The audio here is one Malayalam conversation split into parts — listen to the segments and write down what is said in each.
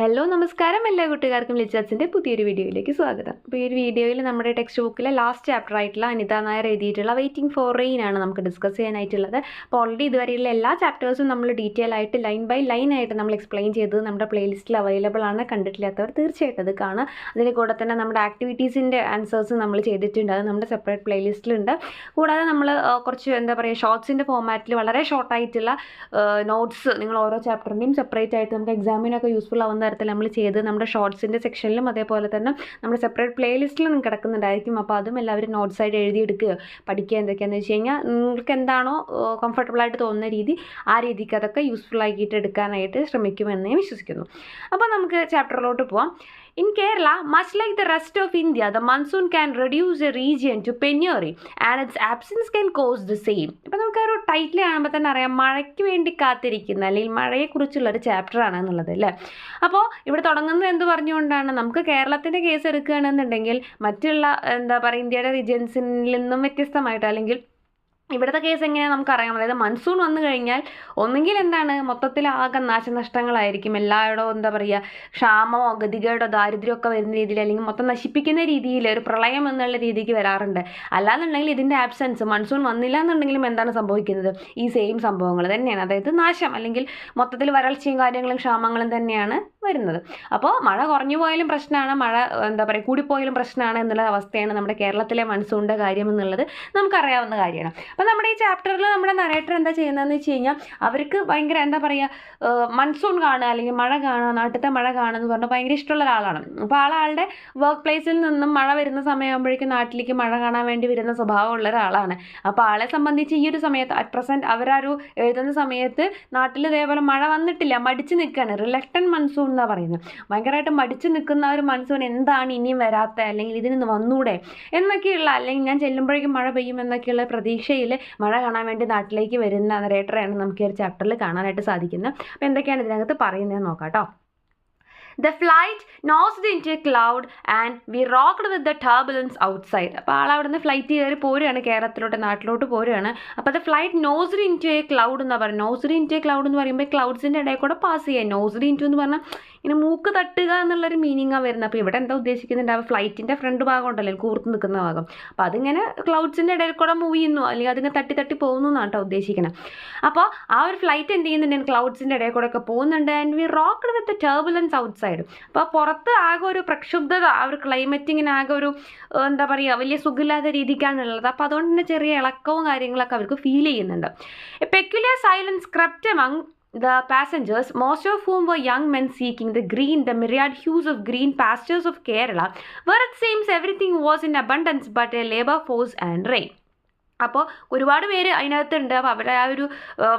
ഹലോ നമസ്കാരം എല്ലാ കൂട്ടുകാർക്കും ലിച്ചാസിൻ്റെ പുതിയൊരു വീഡിയോയിലേക്ക് സ്വാഗതം. അപ്പോൾ ഈ ഒരു വീഡിയോയിൽ നമ്മുടെ ടെക്സ്റ്റ് ബുക്കിലെ ലാസ്റ്റ് ചാപ്റ്റർ ആയിട്ടുള്ള അനിത നായർ എഴുതിയിട്ടുള്ള വെയിറ്റിംഗ് ഫോർ റെയിൻ ആണ് നമുക്ക് ഡിസ്കസ് ചെയ്യാനായിട്ടുള്ളത്. അപ്പോൾ ഓൾറെഡി ഇതുവരെയുള്ള എല്ലാ ചാപ്റ്റേഴ്സും നമ്മൾ ഡീറ്റെയിൽ ആയിട്ട് ലൈൻ ബൈ ലൈൻ ആയിട്ട് നമ്മൾ എക്സ്പ്ലെയിൻ ചെയ്തത് നമ്മുടെ പ്ലേലിസ്റ്റിൽ അവൈലബിൾ ആണ്. കണ്ടിട്ടില്ലാത്തവർ തീർച്ചയായിട്ടും അത് കാണുക. അതിന് കൂടെ തന്നെ നമ്മുടെ ആക്ടിവിറ്റീസിൻ്റെ ആൻസേഴ്സ് നമ്മൾ ചെയ്തിട്ടുണ്ട്, അത് നമ്മുടെ സെപ്പറേറ്റ് പ്ലേലിസ്റ്റിലുണ്ട്. കൂടാതെ നമ്മൾ കുറച്ച് ഷോർട്സിൻ്റെ ഫോമാറ്റിൽ വളരെ ഷോർട്ടായിട്ടുള്ള നോട്ട്സ് നിങ്ങൾ ഓരോ ചാപ്റ്ററിൻ്റെയും സെപ്പറേറ്റ് ആയിട്ട് നമുക്ക് എക്സാമിനൊക്കെ യൂസ്ഫുൾ ആവുന്ന തരത്തിൽ നമ്മൾ ചെയ്ത് നമ്മുടെ ഷോർട്സിൻ്റെ സെക്ഷനിലും അതേപോലെ തന്നെ നമ്മുടെ സെപ്പറേറ്റ് പ്ലേലിസ്റ്റിലും കിടക്കുന്നുണ്ടായിരിക്കും. അപ്പോൾ അതും എല്ലാവരും നോട്ട്സായിട്ട് എഴുതിയെടുക്കുക, പഠിക്കുക. എന്തൊക്കെയാണെന്ന് വെച്ച് കഴിഞ്ഞാൽ നിങ്ങൾക്ക് എന്താണോ കംഫർട്ടബിളായിട്ട് തോന്നുന്ന രീതി ആ രീതിക്ക് അതൊക്കെ യൂസ്ഫുൾ ആക്കിയിട്ട് എടുക്കാനായിട്ട് ശ്രമിക്കുമെന്ന് ഞാൻ വിശ്വസിക്കുന്നു. അപ്പോൾ നമുക്ക് ചാപ്റ്ററിലോട്ട് പോവാം. In Kerala, much like the rest of India, the monsoon can reduce a region to penury and its absence can cause the same. ഇപ്പോൾ നമുക്ക് ഒരു ടൈറ്റിൽ കാണുമ്പോൾ തന്നെ അറിയാം, മഴയ്ക്ക് വേണ്ടി കാത്തിരിക്കുന്ന അല്ലെങ്കിൽ മഴയെക്കുറിച്ചുള്ളൊരു ചാപ്റ്റർ ആണ് എന്നുള്ളത് അല്ലേ. അപ്പോൾ ഇവിടെ തുടങ്ങുന്നത് എന്ത് പറഞ്ഞുകൊണ്ടാണ്, നമുക്ക് കേരളത്തിൻ്റെ കേസ് എടുക്കുകയാണെന്നുണ്ടെങ്കിൽ മറ്റുള്ള ഇന്ത്യയുടെ റീജിയൻസിൽ നിന്നും വ്യത്യസ്തമായിട്ട് അല്ലെങ്കിൽ ഇവിടുത്തെ കേസ് എങ്ങനെയാണ് നമുക്കറിയാം. അതായത് മൺസൂൺ വന്നു കഴിഞ്ഞാൽ ഒന്നുകിൽ മൊത്തത്തിൽ ആകെ നാശനഷ്ടങ്ങളായിരിക്കും, എല്ലായിടവും ക്ഷാമമോ ഗതികേടോ ദാരിദ്ര്യമൊക്കെ വരുന്ന രീതിയിൽ അല്ലെങ്കിൽ മൊത്തം നശിപ്പിക്കുന്ന രീതിയിൽ ഒരു പ്രളയം എന്നുള്ള രീതിക്ക് വരാറുണ്ട്. അല്ലാന്നുണ്ടെങ്കിൽ ഇതിൻ്റെ ആബ്സെൻസ്, മൺസൂൺ വന്നില്ല എന്നുണ്ടെങ്കിലും എന്താണ് സംഭവിക്കുന്നത്, ഈ സെയിം സംഭവങ്ങൾ തന്നെയാണ്. അതായത് നാശം അല്ലെങ്കിൽ മൊത്തത്തിൽ വരൾച്ചയും കാര്യങ്ങളും ക്ഷാമങ്ങളും തന്നെയാണ് വരുന്നത്. അപ്പോൾ മഴ കുറഞ്ഞു പോയാലും പ്രശ്നമാണ്, മഴ കൂടിപ്പോയാലും പ്രശ്നമാണ് എന്നുള്ള അവസ്ഥയാണ് നമ്മുടെ കേരളത്തിലെ മൺസൂണിൻ്റെ കാര്യം എന്നുള്ളത് നമുക്കറിയാവുന്ന കാര്യമാണ്. അപ്പോൾ നമ്മുടെ ഈ ചാപ്റ്ററിൽ നമ്മുടെ നരേറ്റർ എന്താ ചെയ്യുന്നതെന്ന് വെച്ച് കഴിഞ്ഞാൽ അവർക്ക് ഭയങ്കര മൺസൂൺ കാണുക അല്ലെങ്കിൽ മഴ കാണുക, നാട്ടിലത്തെ മഴ കാണുക എന്ന് പറഞ്ഞാൽ ഭയങ്കര ഇഷ്ടമുള്ള ഒരാളാണ്. അപ്പോൾ ആളുടെ വർക്ക് പ്ലേസിൽ നിന്നും മഴ വരുന്ന സമയമാകുമ്പോഴേക്കും നാട്ടിലേക്ക് മഴ കാണാൻ വേണ്ടി വരുന്ന സ്വഭാവമുള്ള ഒരാളാണ്. അപ്പോൾ ആളെ സംബന്ധിച്ച് ഈ ഒരു സമയത്ത് അറ്റ് പ്രസൻറ്റ് അവരൊരു എഴുതുന്ന സമയത്ത് നാട്ടിൽ ഇതേപോലെ മഴ വന്നിട്ടില്ല, മടിച്ച് നിൽക്കുകയാണ്. റിലക്റ്റൻറ്റ് മൺസൂൺ എന്നാണ് പറയുന്നത്. ഭയങ്കരമായിട്ട് മടിച്ച് നിൽക്കുന്ന ഒരു മൺസൂൺ എന്താണ് ഇനിയും വരാത്ത, അല്ലെങ്കിൽ ഇതിന് വന്നൂടെ എന്നൊക്കെയുള്ള, അല്ലെങ്കിൽ ഞാൻ ചെല്ലുമ്പോഴേക്കും മഴ പെയ്യും എന്നൊക്കെയുള്ള പ്രതീക്ഷയിൽ മഴ കാണാൻ വേണ്ടി നാട്ടിലേക്ക് വരുന്ന നരേറ്ററെയാണ് നമുക്ക് ഈ ഒരു ചാപ്റ്ററിൽ കാണാനായിട്ട് സാധിക്കുന്നത്. അപ്പോൾ എന്തൊക്കെയാണ് ഇതിനകത്ത് പറയുന്നത് നോക്കാം കേട്ടോ. The flight nosed into a cloud and we rocked with the turbulence outside. അപ്പോൾ ആളവിടുന്ന് ഫ്ലൈറ്റ് കയറി പോരുകയാണ്, കേരളത്തിലോട്ട് നാട്ടിലോട്ട് പോരുകയാണ്. അപ്പോൾ the flight nosed into a cloud എന്നാണ് പറയുന്നത്. nosed into a cloud എന്ന് പറയുമ്പോൾ ക്ലൗഡ്സിൻ്റെ ഇടയിൽ കൂടെ പാസ് ചെയ്യുക. nosed into എന്ന് പറഞ്ഞാൽ ഇങ്ങനെ മൂക്ക് തട്ടുക എന്നുള്ളൊരു മീനിങ്ങാണ് വരുന്നത്. അപ്പോൾ ഇവിടെ എന്താ ഉദ്ദേശിക്കുന്നുണ്ട്, ആ ഫ്ലൈറ്റിൻ്റെ ഫ്രണ്ട് ഭാഗം ഉണ്ടല്ലോ, കൂർത്ത് നിൽക്കുന്ന ഭാഗം, അപ്പോൾ അതിങ്ങനെ ക്ലൗഡ്സിൻ്റെ ഇടയിൽ കൂടെ മൂവ് ചെയ്യുന്നു അല്ലെങ്കിൽ അതിങ്ങനെ തട്ടി തട്ടി പോകുന്നു എന്നാണ് കേട്ടോ ഉദ്ദേശിക്കുന്നത്. അപ്പോൾ ആ ഒരു ഫ്ലൈറ്റ് എന്ത് ചെയ്യുന്നുണ്ട്, ക്ലൗഡ്സിൻ്റെ ഇടയിൽ കൂടെ ഒക്കെ പോകുന്നുണ്ട്. And we rocked with the turbulence outside. അപ്പോൾ പുറത്ത് ആകെ ഒരു പ്രക്ഷുബ്ധത, ആ ഒരു ക്ലൈമറ്റ് ഇങ്ങനെ ആകെ ഒരു വലിയ സുഖമില്ലാത്ത രീതിക്കാണുള്ളത്. അപ്പോൾ അതുകൊണ്ട് തന്നെ ചെറിയ ഇളക്കവും കാര്യങ്ങളൊക്കെ അവർക്ക് ഫീൽ ചെയ്യുന്നുണ്ട്. A peculiar silence crept among the passengers, most of whom were young men seeking the myriad hues of green pastures of Kerala, where it seems everything was in abundance but a labor force and rain. അപ്പോൾ ഒരുപാട് പേര് അതിനകത്തുണ്ട്. അപ്പോൾ അവരുടെ ആ ഒരു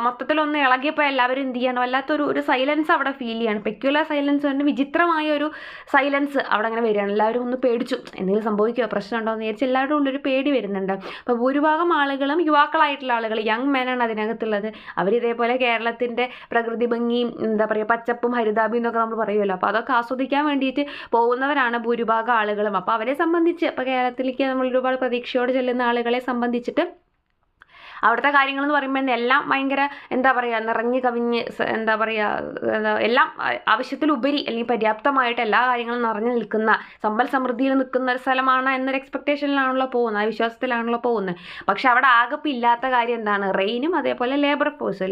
മൊത്തത്തിലൊന്ന് ഇളകിയപ്പോൾ എല്ലാവരും എന്ത് ചെയ്യണം, വല്ലാത്തൊരു സൈലൻസ് അവിടെ ഫീൽ ചെയ്യണം. പെക്യുലർ സൈലൻസ് കൊണ്ട് വിചിത്രമായ ഒരു സൈലൻസ് അവിടെ അങ്ങനെ വരികയാണ്. എല്ലാവരും ഒന്ന് പേടിച്ചു, എന്തെങ്കിലും സംഭവിക്കുമോ, പ്രശ്നം ഉണ്ടോ എന്ന് വിചാരിച്ച് എല്ലാവരുടെ ഉള്ളൊരു പേടി വരുന്നുണ്ട്. അപ്പോൾ ഭൂരിഭാഗം ആളുകളും യുവാക്കളായിട്ടുള്ള ആളുകൾ, യങ് മെനാണ് അതിനകത്തുള്ളത്. അവരിതേപോലെ കേരളത്തിൻ്റെ പ്രകൃതി ഭംഗിയും പച്ചപ്പും ഹരിതാഭയും എന്നൊക്കെ നമ്മൾ പറയുമല്ലോ, അപ്പോൾ അതൊക്കെ ആസ്വദിക്കാൻ വേണ്ടിയിട്ട് പോകുന്നവരാണ് ഭൂരിഭാഗം ആളുകളും. അപ്പോൾ അവരെ സംബന്ധിച്ച്, അപ്പോൾ കേരളത്തിലേക്ക് നമ്മൾ ഒരുപാട് പ്രതീക്ഷയോടെ ചെല്ലുന്ന ആളുകളെ സംബന്ധിച്ചിട്ട് അവിടുത്തെ കാര്യങ്ങളെന്ന് പറയുമ്പോൾ എല്ലാം ഭയങ്കര നിറഞ്ഞു കവിഞ്ഞ് എല്ലാം ആവശ്യത്തിലുപരി അല്ലെങ്കിൽ പര്യാപ്തമായിട്ട് എല്ലാ കാര്യങ്ങളും നിറഞ്ഞു നിൽക്കുന്ന, സമ്പൽ സമൃദ്ധിയിൽ നിൽക്കുന്ന ഒരു സ്ഥലമാണ് എന്നൊരു എക്സ്പെക്റ്റേഷനിലാണല്ലോ പോകുന്നത്, ആ വിശ്വാസത്തിലാണല്ലോ പോകുന്നത്. പക്ഷെ അവിടെ ആകെപ്പം ഇല്ലാത്ത കാര്യം എന്താണ്, റെയിനും അതേപോലെ ലേബർ ഫോഴ്സ്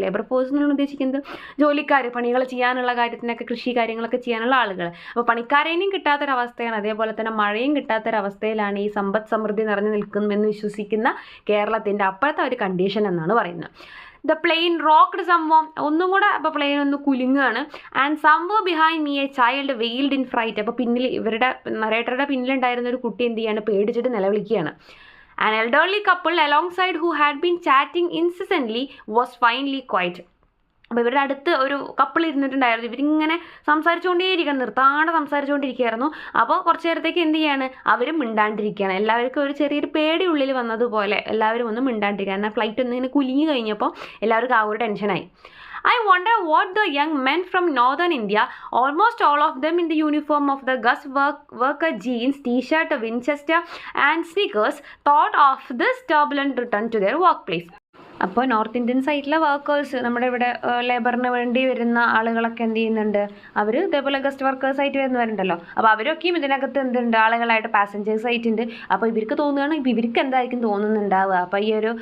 എന്നുള്ള ഉദ്ദേശിക്കുന്നത് ജോലിക്കാർ, പണികൾ ചെയ്യാനുള്ള കാര്യത്തിനൊക്കെ, കൃഷി കാര്യങ്ങളൊക്കെ ചെയ്യാനുള്ള ആളുകൾ. അപ്പോൾ പണിക്കാരേനും കിട്ടാത്തൊരവസ്ഥയാണ്, അതേപോലെ തന്നെ മഴയും കിട്ടാത്തൊരവസ്ഥയിലാണ് ഈ സമ്പദ് സമൃദ്ധി നിറഞ്ഞു നിൽക്കുമെന്ന് വിശ്വസിക്കുന്ന കേരളത്തിൻ്റെ അപ്പോഴത്തെ ഒരു കണ്ടീഷൻ എന്നാണ് പറയുന്നത്. ദ പ്ലെയിൻ റോക്ക്ഡ് സംഭവം ഒന്നും കൂടെ, അപ്പോൾ പ്ലെയിൻ ഒന്ന് കുലുങ്ങുകയാണ്. ആൻഡ് സംഭവം behind me A child veiled in freight. അപ്പോൾ പിന്നിൽ ഇവരുടെ നരേറ്ററുടെ പിന്നിലുണ്ടായിരുന്ന ഒരു കുട്ടി എന്ത് ചെയ്യാണ്, പേടിച്ചിട്ട് നിലവിളിക്കുകയാണ്. An elderly couple alongside who had been chatting incessantly was finally quiet. അപ്പോൾ ഇവരുടെ അടുത്ത് ഒരു കപ്പിൾ ഇരുന്നിട്ടുണ്ടായിരുന്നു. ഇവരിങ്ങനെ സംസാരിച്ചുകൊണ്ടേയിരിക്കണം, നിർത്താണ്ട് സംസാരിച്ചുകൊണ്ടിരിക്കുകയായിരുന്നു. അപ്പോൾ കുറച്ച് നേരത്തേക്ക് എന്ത് ചെയ്യാണ്, അവരും മിണ്ടാണ്ടിരിക്കുകയാണ്. എല്ലാവർക്കും ഒരു ചെറിയൊരു പേടി ഉള്ളിൽ വന്നതുപോലെ എല്ലാവരും ഒന്നും മിണ്ടാണ്ടിരിക്കുക. എന്നാൽ ഫ്ലൈറ്റ് ഒന്നിങ്ങനെ കുലുങ്ങി കഴിഞ്ഞപ്പോൾ എല്ലാവർക്കും ആ ഒരു ടെൻഷനായി. I wonder what the young men from northern India, almost all of them in the uniform of the Gus worker jeans, t-shirt, Winchester and sneakers, thought of this turbulent return to their workplace. അപ്പോൾ നോർത്ത് ഇന്ത്യൻ സൈഡിലെ വർക്കേഴ്സ് നമ്മുടെ ഇവിടെ ലേബറിന് വേണ്ടി വരുന്ന ആളുകളൊക്കെ എന്ത് ചെയ്യുന്നുണ്ട്, അവർ ഇതേപോലെ ഗസ്റ്റ് വർക്കേഴ്സായിട്ട് വരുന്നവരുണ്ടല്ലോ. അപ്പോൾ അവരൊക്കെയും ഇതിനകത്ത് എന്തുണ്ട്, ആളുകളായിട്ട് പാസഞ്ചേഴ്സ് ആയിട്ടുണ്ട്. അപ്പോൾ ഇവർക്ക് തോന്നുകയാണ് ഇപ്പോൾ ഇവർക്ക് എന്തായിരിക്കും തോന്നുന്നുണ്ടാവുക. അപ്പോൾ ഈ ഒരു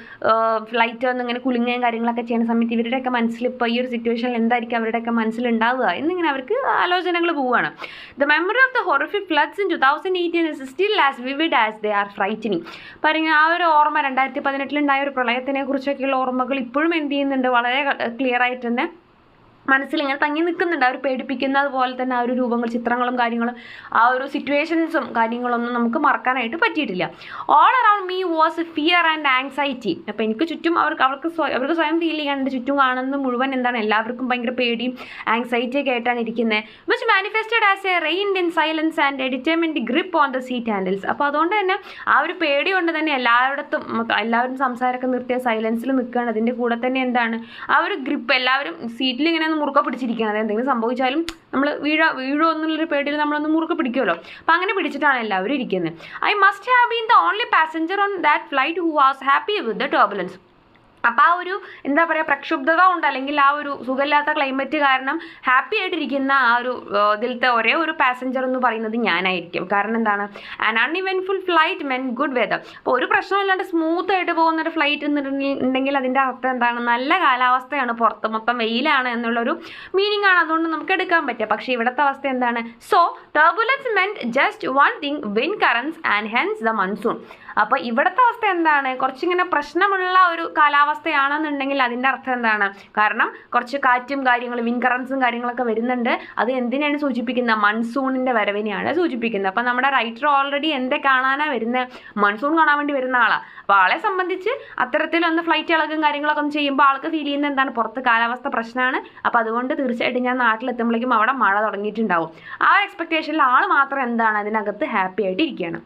ഫ്ലൈറ്റ് വന്ന് ഇങ്ങനെ കുലുങ്ങുകയും കാര്യങ്ങളൊക്കെ ചെയ്യുന്ന സമയത്ത് ഇവരുടെയൊക്കെ മനസ്സിൽ ഇപ്പോൾ ഈ ഒരു സിറ്റുവേഷനിൽ എന്തായിരിക്കും അവരുടെയൊക്കെ മനസ്സിലുണ്ടാവുക എന്നിങ്ങനെ അവർക്ക് ആലോചനകൾ പോവുകയാണ്. The memory of the horrific floods in 2018 is still as vivid as they are frightening. പറഞ്ഞ ആ ഒരു ഓർമ്മ 2018 ഒരു പ്രളയത്തിനെ കുറിച്ചൊക്കെയുള്ള ഓർമ്മകൾ ഇപ്പോഴും എന്ത് ചെയ്യുന്നുണ്ട്, വളരെ ക്ലിയർ ആയിട്ട് തന്നെ മനസ്സിൽ ഇങ്ങനെ തങ്ങി നിൽക്കുന്നുണ്ട്. അവർ പേടിപ്പിക്കുന്നത് പോലെ തന്നെ ആ ഒരു രൂപങ്ങൾ, ചിത്രങ്ങളും കാര്യങ്ങളും, ആ ഒരു സിറ്റുവേഷൻസും കാര്യങ്ങളൊന്നും നമുക്ക് മറക്കാനായിട്ട് പറ്റിയിട്ടില്ല. All around me was fear and anxiety. അപ്പോൾ എനിക്ക് ചുറ്റും അവർക്ക് സ്വയം ഫീൽ ചെയ്യാനുണ്ട്, ചുറ്റും കാണുന്നത് മുഴുവൻ എന്താണ്, എല്ലാവർക്കും ഭയങ്കര പേടിയും ആങ്സൈറ്റിയൊക്കെ ആയിട്ടാണ് ഇരിക്കുന്നത്. Which manifested as A rain in silence and A determined grip on the seat handles. അപ്പോൾ അതുകൊണ്ട് തന്നെ ആ ഒരു പേടി കൊണ്ട് തന്നെ എല്ലാവരും സംസാരമൊക്കെ നിർത്തിയ സൈലൻസിൽ നിൽക്കുകയാണ്. അതിൻ്റെ കൂടെ തന്നെ എന്താണ്, ആ ഒരു ഗ്രിപ്പ്, എല്ലാവരും സീറ്റിൽ ഇങ്ങനെ മുറുക്കെ പിടിച്ചിരിക്കുകയാണ്. എന്തെങ്കിലും സംഭവിച്ചാലും നമ്മൾ വീഴോ എന്നുള്ളൊരു പേടിയിൽ നമ്മളൊന്ന് മുറുക്കെ പിടിക്കുമല്ലോ. അപ്പം അങ്ങനെ പിടിച്ചിട്ടാണ് എല്ലാവരും ഇരിക്കുന്നത്. I must have been the only passenger on that flight who was happy with the turbulence. അപ്പോൾ ആ ഒരു എന്താ പറയുക, പ്രക്ഷുബ്ധത ഉണ്ട്, അല്ലെങ്കിൽ ആ ഒരു സുഖമില്ലാത്ത ക്ലൈമറ്റ് കാരണം ഹാപ്പി ആയിട്ടിരിക്കുന്ന ആ ഒരു ഇതിലത്തെ ഒരേ ഒരു പാസഞ്ചർ എന്ന് പറയുന്നത് ഞാനായിരിക്കും. കാരണം എന്താണ്, an uneventful flight men good weather. അപ്പോൾ ഒരു പ്രശ്നമില്ലാണ്ട് സ്മൂത്ത് ആയിട്ട് പോകുന്ന ഒരു ഫ്ലൈറ്റ് ഉണ്ടെങ്കിൽ അതിൻ്റെ അർത്ഥം എന്താണ്, നല്ല കാലാവസ്ഥയാണ്, പുറത്ത് മൊത്തം വെയിലാണ് എന്നുള്ളൊരു മീനിങ് ആണ് അതുകൊണ്ട് നമുക്ക് എടുക്കാൻ പറ്റുക. പക്ഷേ ഇവിടുത്തെ അവസ്ഥ എന്താണ്, so turbulence meant just one thing, wind currents and hence the monsoon. അപ്പോൾ ഇവിടുത്തെ അവസ്ഥ എന്താണ്, കുറച്ചിങ്ങനെ പ്രശ്നമുള്ള ഒരു കാലാവസ്ഥയാണെന്നുണ്ടെങ്കിൽ അതിൻ്റെ അർത്ഥം എന്താണ്, കാരണം കുറച്ച് കാറ്റും കാര്യങ്ങളും വിൻഡ് കറൻസും കാര്യങ്ങളൊക്കെ വരുന്നുണ്ട്. അത് എന്തിനാണ് സൂചിപ്പിക്കുന്നത്, മൺസൂണിൻ്റെ വരവിനെയാണ് സൂചിപ്പിക്കുന്നത്. അപ്പോൾ നമ്മുടെ റൈറ്റർ ഓൾറെഡി എന്തെ കാണാനാണ് വരുന്നത്, മൺസൂൺ കാണാൻ വേണ്ടി വരുന്ന ആളാണ്. അപ്പോൾ ആളെ സംബന്ധിച്ച് അത്തരത്തിലൊന്ന് ഫ്ലൈറ്റ് ഇളകും കാര്യങ്ങളൊക്കെ ഒന്ന് ചെയ്യുമ്പോൾ ആൾക്ക് ഫീൽ ചെയ്യുന്നത് എന്താണ്, പുറത്ത് കാലാവസ്ഥ പ്രശ്നമാണ്. അപ്പോൾ അതുകൊണ്ട് തീർച്ചയായിട്ടും ഞാൻ നാട്ടിലെത്തുമ്പോഴേക്കും അവിടെ മഴ തുടങ്ങിയിട്ടുണ്ടാവും. ആ ഒരു എക്സ്പെക്ടേഷനിൽ ആൾ മാത്രം എന്താണ് അതിനകത്ത് ഹാപ്പി ആയിട്ട് ഇരിക്കുകയാണ്.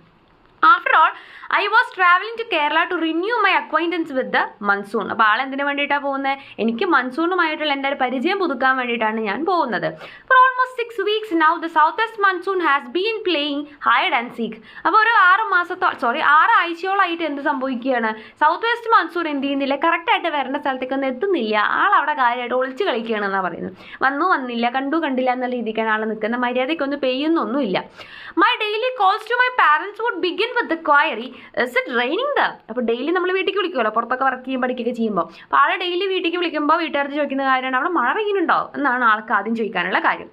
After all, I was traveling to Kerala to renew my acquaintance with the monsoon. അപ്പോൾ ആളെന്തിനു വേണ്ടിയിട്ടാണ് പോകുന്നത്, എനിക്ക് മൺസൂണുമായിട്ടുള്ള എൻ്റെ ഒരു പരിചയം പുതുക്കാൻ വേണ്ടിയിട്ടാണ് ഞാൻ പോകുന്നത്. For almost 6 weeks now, the southwest monsoon has been playing hide and seek. അപ്പോൾ ഒരു 6 ആഴ്ചയോളായിട്ട് എന്ത് സംഭവിക്കുകയാണ്, സൗത്ത് വെസ്റ്റ് മൺസൂൺ എന്ത് ചെയ്യുന്നില്ല, കറക്റ്റായിട്ട് വരേണ്ട സ്ഥലത്തേക്കൊന്നും എത്തുന്നില്ല. ആളവിടെ കാര്യമായിട്ട് ഒളിച്ച് കളിക്കുകയാണെന്നാണ് പറയുന്നത്. വന്നില്ല, കണ്ടില്ല എന്നുള്ള രീതിക്കാണ് ആൾ നിൽക്കുന്നത്. മര്യാദയ്ക്കൊന്നും പെയ്യുന്നൊന്നുമില്ല. My daily calls to my parents would begin with the query, is it raining there? അപ്പോൾ ഡെയിലി നമ്മൾ വീട്ടിലേക്ക് വിളിക്കുമല്ലോ, പുറത്തൊക്കെ വർക്ക് ചെയ്യുമ്പോൾ പഠിക്കുകയൊക്കെ ചെയ്യുമ്പോൾ. അപ്പോൾ ആളെ ഡെയിലി വീട്ടിലേക്ക് വിളിക്കുമ്പോൾ വീട്ടുകാർക്ക് ചോദിക്കുന്ന കാര്യമാണ്, അവിടെ മഴ പെയ്യുന്നുണ്ടോ എന്നാണ് ആൾക്ക് ആദ്യം ചോദിക്കാനുള്ള കാര്യം.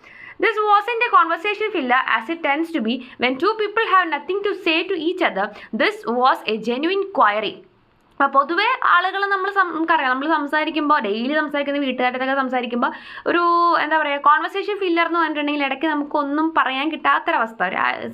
This wasn't a conversation filler as it tends to be when two people have nothing to say to each other. This was a genuine query. അപ്പോൾ പൊതുവേ ആളുകൾ നമുക്കറിയാം, നമ്മൾ സംസാരിക്കുമ്പോൾ ഡെയിലി സംസാരിക്കുന്ന വീട്ടുകാരുടെ സംസാരിക്കുമ്പോൾ ഒരു എന്താ പറയുക, കോൺവെർസേഷൻ ഫില്ലർ എന്ന് പറഞ്ഞിട്ടുണ്ടെങ്കിൽ ഇടയ്ക്ക് നമുക്കൊന്നും പറയാൻ കിട്ടാത്തൊരവസ്ഥ,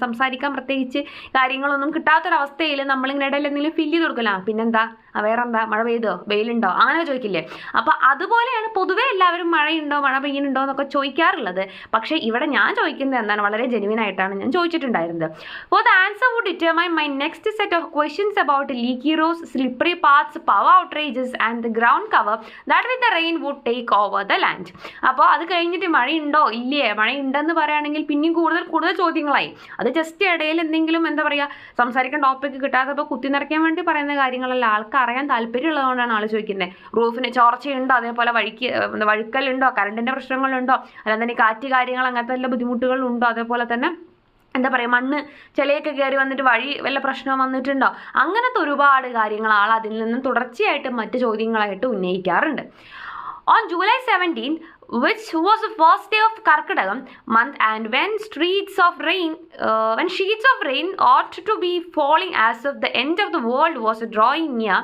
സംസാരിക്കാൻ പ്രത്യേകിച്ച് കാര്യങ്ങളൊന്നും കിട്ടാത്തൊരവസ്ഥയിൽ നമ്മളിങ്ങനെ ഇടയിൽ എന്തെങ്കിലും ഫില്ല് ചെയ്ത് കൊടുക്കില്ല. പിന്നെന്താ, വേറെന്താ, മഴ പെയ്തോ, വെയിലുണ്ടോ, അങ്ങനെ ചോദിക്കില്ലേ. അപ്പോൾ അതുപോലെയാണ് പൊതുവേ എല്ലാവരും മഴ പെയ്യുന്നുണ്ടോ എന്നൊക്കെ ചോദിക്കാറുള്ളത്. പക്ഷേ ഇവിടെ ഞാൻ ചോദിക്കുന്നത് എന്താണ്, വളരെ ജെനുവിൻ ആയിട്ടാണ് ഞാൻ ചോദിച്ചിട്ടുണ്ടായിരുന്നത്. For the answer would determine my next set of questions about leaky roads, slippery paths, power outages and the ground cover that with the rain would take over the land. അപ്പോൾ അത് കഴിഞ്ഞിട്ട് മഴയുണ്ടോ ഇല്ലേ, മഴയുണ്ടെന്ന് പറയുകയാണെങ്കിൽ പിന്നെയും കൂടുതൽ ചോദ്യങ്ങളായി. അത് ജസ്റ്റ് ഇടയിൽ എന്തെങ്കിലും എന്താ പറയുക, സംസാരിക്കാൻ ടോപ്പിക്ക് കിട്ടാത്തപ്പോൾ കുത്തി നിറയ്ക്കാൻ വേണ്ടി പറയുന്ന കാര്യങ്ങളല്ല, ആൾക്ക് അറിയാൻ താല്പര്യമുള്ളതുകൊണ്ടാണ് ആൾ ചോദിക്കുന്നത്. റൂഫിന് ചോർച്ചയുണ്ടോ, അതേപോലെ വഴുക്കലുണ്ടോ, കറണ്ടിൻ്റെ പ്രശ്നങ്ങളുണ്ടോ, അല്ലാതെ കാറ്റ് കാര്യങ്ങൾ അങ്ങനത്തെ വല്ല ബുദ്ധിമുട്ടുകളുണ്ടോ, അതേപോലെ തന്നെ എന്താ പറയുക, മണ്ണ് ചിലയൊക്കെ കയറി വന്നിട്ട് വല്ല പ്രശ്നം വന്നിട്ടുണ്ടോ, അങ്ങനത്തെ ഒരുപാട് കാര്യങ്ങൾ ആൾ അതിൽ നിന്നും തുടർച്ചയായിട്ട് മറ്റ് ചോദ്യങ്ങളായിട്ട് ഉന്നയിക്കാറുണ്ട്. On July 17, which was the first day of Karkadagam month, and when sheets of rain ought to be falling as if the end of the world was drawing near,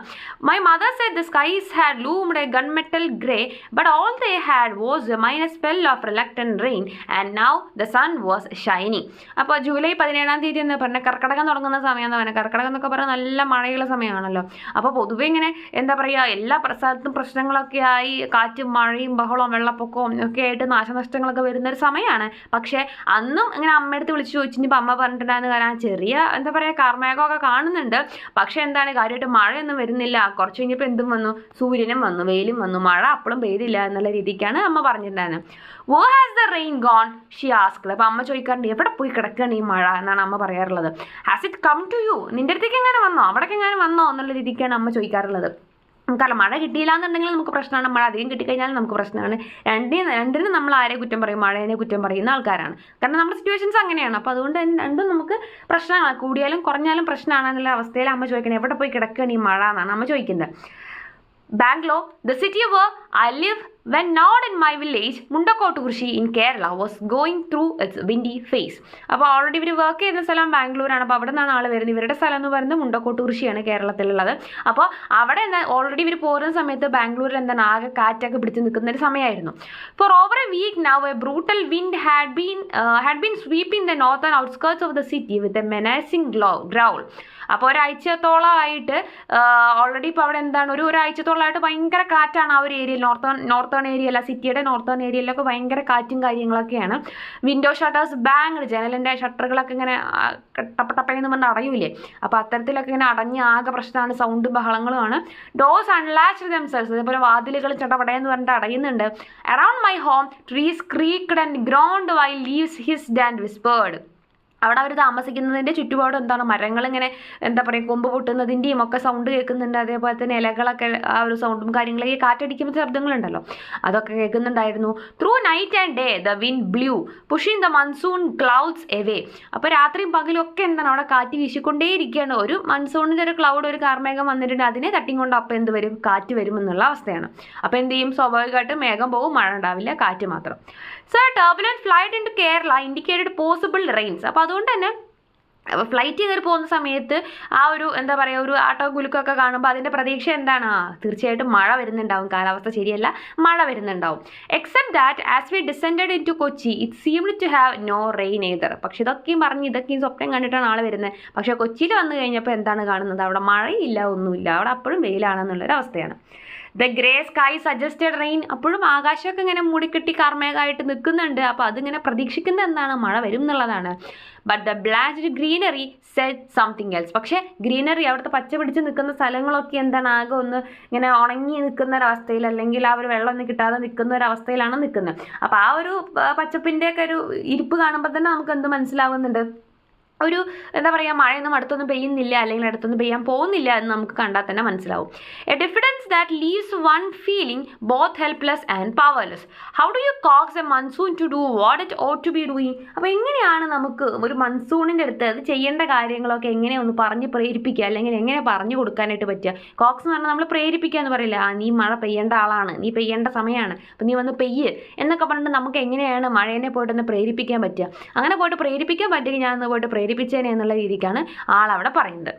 my mother said the skies had loomed a gunmetal grey, but all they had was a minor spell of reluctant rain, and now the sun was shining. അപ്പോൾ ജൂലൈ 17 എന്ന് പറഞ്ഞാൽ കർക്കടകം തുടങ്ങുന്ന സമയം എന്ന് പറഞ്ഞാൽ, കർക്കടകം എന്നൊക്കെ പറഞ്ഞാൽ നല്ല മഴയുള്ള സമയമാണല്ലോ. അപ്പോൾ പൊതുവെ ഇങ്ങനെ എന്താ പറയുക, എല്ലാ സ്ഥലത്തും പ്രശ്നങ്ങളൊക്കെ ആയി, കാറ്റും മഴയും ബഹളവും വെള്ളപ്പൊക്കവും ഒക്കെ ആയിട്ട് നാശനഷ്ടങ്ങളൊക്കെ വരുന്നൊരു സമയമാണ്. പക്ഷേ അന്നും ഇങ്ങനെ അമ്മയടുത്ത് വിളിച്ച് ചോദിച്ചിപ്പോൾ അമ്മ പറഞ്ഞിട്ടുണ്ടായിരുന്നു, കാരണം ചെറിയ എന്താ പറയുക കാർമേഘമൊക്കെ കാണുന്നുണ്ട്, പക്ഷേ എന്താണ് കാര്യമായിട്ട് മഴയൊന്നും വരുന്നില്ല. കുറച്ച് കഴിഞ്ഞപ്പോൾ എന്തും വന്നു, സൂര്യനും വന്നു, വെയിലും വന്നു, മഴ അപ്പോഴും പെയ്തില്ല എന്നുള്ള രീതിക്കാണ് അമ്മ പറഞ്ഞിട്ടുണ്ടായിരുന്നത്. Where has the rain gone? she asked. അപ്പോൾ അമ്മ ചോദിക്കാറുണ്ട്, എവിടെ പോയി കിടക്കുകയാണ് ഈ മഴ എന്നാണ് അമ്മ പറയാറുള്ളത്. Has it come to you? നിൻ്റെ അടുത്തേക്ക് എങ്ങനെ വന്നോ, അവിടേക്ക് എങ്ങനെ വന്നോ എന്നുള്ള രീതിക്കാണ് അമ്മ ചോദിക്കാറുള്ളത്. നമുക്കറിയാം മഴ കിട്ടിയില്ല എന്നുണ്ടെങ്കിൽ നമുക്ക് പ്രശ്നമാണ്, മഴ അധികം കിട്ടിക്കഴിഞ്ഞാൽ നമുക്ക് പ്രശ്നമാണ്. രണ്ടിനും നമ്മൾ ആരെ കുറ്റം പറയും? മഴേനെ കുറ്റം പറയുന്ന ആൾക്കാരാണ്. കാരണം നമ്മുടെ സിറ്റുവേഷൻസ് അങ്ങനെയാണ്. അപ്പോൾ അതുകൊണ്ട് തന്നെ രണ്ടും നമുക്ക് പ്രശ്നമാണ്. കൂടിയാലും കുറഞ്ഞാലും പ്രശ്നമാണെന്നുള്ള അവസ്ഥയിൽ അമ്മ ചോദിക്കുന്നത് എവിടെ പോയി കിടക്കുകയാണ് ഈ മഴ എന്നാണ് അമ്മ ചോദിക്കുന്നത്. Bangalore, the city where I live when not in my village, Mundakottukurushi in Kerala was going through its windy phase. അപ്പോൾ ഓൾറെഡി ഇവർ വർക്ക് ചെയ്യുന്ന സ്ഥലം ബാംഗ്ലൂരാണ്. അപ്പോൾ അവിടെ നിന്നാണ് ആൾ വരുന്നത്. ഇവരുടെ സ്ഥലം എന്ന് പറയുന്നത് മുണ്ടക്കോട്ടുകുറിശിയാണ് കേരളത്തിലുള്ളത്. അപ്പോൾ അവിടെ ഓൾറെഡി ഇവർ പോരുന്ന സമയത്ത് ബാംഗ്ലൂരിൽ എന്താണ് ആകെ കാറ്റൊക്കെ പിടിച്ച് നിൽക്കുന്ന ഒരു സമയമായിരുന്നു. For over a week now, a brutal wind had been sweeping the northern outskirts of the city with a menacing growl. അപ്പോൾ ഒരാഴ്ചത്തോളമായിട്ട് ഓൾറെഡി ഇപ്പോൾ അവിടെ എന്താണ് ഒരാഴ്ചത്തോളമായിട്ട് ഭയങ്കര കാറ്റാണ് ആ ഒരു ഏരിയയിൽ. നോർത്തേൺ ഏരിയയില, സിറ്റിയുടെ നോർത്തേൺ ഏരിയയിലൊക്കെ ഭയങ്കര കാറ്റും കാര്യങ്ങളൊക്കെയാണ്. വിൻഡോ ഷട്ടേഴ്സ് ബാങ്ക്ഡ്, ജനലിൻ്റെ ഷട്ടറുകളൊക്കെ ഇങ്ങനെ ടപ്പടപ്പയെന്ന് പറഞ്ഞാൽ അടയൂലേ, അപ്പോൾ അത്തരത്തിലൊക്കെ ഇങ്ങനെ അടഞ്ഞ് ആകെ പ്രശ്നമാണ്. സൗണ്ടും ബഹളങ്ങളുമാണ്. ഡോർസ് അൺലാച്ച്ഡ് ദംസെൽസ്, അതേപോലെ വാതിലുകൾ ചട്ടപടയെന്ന് പറഞ്ഞിട്ട് അടയുന്നുണ്ട്. Around my home trees creaked and groaned while leaves hissed and whispered. അവിടെ അവർ താമസിക്കുന്നതിൻ്റെ ചുറ്റുപാടും എന്താണ് മരങ്ങളിങ്ങനെ എന്താ പറയുക കൊമ്പ് പൊട്ടുന്നതിൻ്റെയും ഒക്കെ സൗണ്ട് കേൾക്കുന്നുണ്ട്. അതേപോലെ തന്നെ ഇലകളൊക്കെ ആ ഒരു സൗണ്ടും കാര്യങ്ങളൊക്കെ കാറ്റടിക്കുമ്പോൾ ശബ്ദങ്ങളുണ്ടല്ലോ അതൊക്കെ കേൾക്കുന്നുണ്ടായിരുന്നു. Through night and day the wind blew pushing the monsoon clouds away. അപ്പോൾ രാത്രിയും പകലും ഒക്കെ എന്താണ് അവിടെ കാറ്റ് വീശിക്കൊണ്ടേയിരിക്കുകയാണ്. ഒരു മൺസൂണിൻ്റെ ഒരു ക്ലൗഡ്, ഒരു കാർമേഘം വന്നിട്ടുണ്ട്, അതിനെ തട്ടിക്കൊണ്ട് അപ്പോൾ എന്ത് വരും? കാറ്റ് വരും എന്നുള്ള അവസ്ഥയാണ്. അപ്പോൾ എന്ത് ചെയ്യും? സ്വാഭാവികമായിട്ട് മേഘം പോകും, മഴ ഉണ്ടാവില്ല, കാറ്റ് മാത്രം. So turbulent flight into Kerala indicated possible rains. അപ്പോൾ അതുകൊണ്ട് തന്നെ ഫ്ലൈറ്റ് കയറി പോകുന്ന സമയത്ത് ആ ഒരു എന്താ പറയുക ഒരു ആട്ടോ കുലുക്കൊക്കെ കാണുമ്പോൾ അതിൻ്റെ പ്രതീക്ഷ എന്താണ്? തീർച്ചയായിട്ടും മഴ വരുന്നുണ്ടാവും. കാലാവസ്ഥ ശരിയല്ല, മഴ വരുന്നുണ്ടാവും. Except that as we descended into Kochi it seemed to have no rain either. പക്ഷെ ഇതൊക്കെയും സ്വപ്നം കണ്ടിട്ടാണ് ആൾ വരുന്നത്. പക്ഷേ കൊച്ചിയിൽ വന്നു കഴിഞ്ഞപ്പോൾ എന്താണ് കാണുന്നത്? അവിടെ മഴയില്ല, ഒന്നുമില്ല, അവിടെ അപ്പോഴും വെയിലാണെന്നുള്ളൊരവസ്ഥയാണ്. The grey sky suggested rain. അപ്പോഴും ആകാശമൊക്കെ ഇങ്ങനെ മൂടിക്കെട്ടി കാർമേഘമായിട്ട് നിൽക്കുന്നുണ്ട്. അപ്പോൾ അതിങ്ങനെ പ്രതീക്ഷിക്കുന്നത് എന്താണ്? മഴ വരും എന്നുള്ളതാണ്. But the bleached greenery said something else. പക്ഷേ ഗ്രീനറി, അവിടുത്തെ പച്ച പിടിച്ച് നിൽക്കുന്ന സ്ഥലങ്ങളൊക്കെ എന്താണ് ആകെ ഒന്ന് ഇങ്ങനെ ഉണങ്ങി നിൽക്കുന്ന ഒരവസ്ഥയിൽ, അല്ലെങ്കിൽ ആ ഒരു വെള്ളമൊന്നും കിട്ടാതെ നിൽക്കുന്ന ഒരവസ്ഥയിലാണ് നിൽക്കുന്നത്. അപ്പോൾ ആ ഒരു പച്ചപ്പിൻ്റെയൊക്കെ ഒരു ഇരിപ്പ് കാണുമ്പോൾ തന്നെ നമുക്ക് എന്ത് മനസ്സിലാവുന്നുണ്ട്? ഒരു എന്താ പറയുക മഴയൊന്നും അടുത്തൊന്നും പെയ്യുന്നില്ല, അല്ലെങ്കിൽ അടുത്തൊന്നും പെയ്യാൻ പോകുന്നില്ല എന്ന് നമുക്ക് കണ്ടാൽ തന്നെ മനസ്സിലാവും. A difference that leaves one feeling both helpless and powerless. How do you coax a monsoon to do what it ought to be doing. അപ്പോൾ എങ്ങനെയാണ് നമുക്ക് ഒരു മൺസൂണിൻ്റെ അടുത്ത് അത് ചെയ്യേണ്ട കാര്യങ്ങളൊക്കെ എങ്ങനെ ഒന്ന് പറഞ്ഞ് പ്രേരിപ്പിക്കുക, അല്ലെങ്കിൽ എങ്ങനെ പറഞ്ഞു കൊടുക്കാനായിട്ട് പറ്റുക? കോക്സ് എന്ന് പറഞ്ഞാൽ നമ്മൾ പ്രേരിപ്പിക്കുക എന്ന് പറയില്ല. നീ മഴ പെയ്യേണ്ട ആളാണ്, നീ പെയ്യേണ്ട സമയമാണ്, അപ്പം നീ വന്ന് പെയ്യ് എന്നൊക്കെ പറഞ്ഞിട്ട് നമുക്ക് എങ്ങനെയാണ് മഴേനെ പോയിട്ടൊന്ന് പ്രേരിപ്പിക്കാൻ പറ്റുക? അങ്ങനെ പോയിട്ട് പ്രേരിപ്പിക്കാൻ പറ്റുമെങ്കിൽ ഞാൻ ഒന്ന് പോയിട്ട് പ്രേരിപ്പിച്ചേനെ എന്നുള്ള രീതിക്കാണ് ആളവിടെ പറയുന്നത്.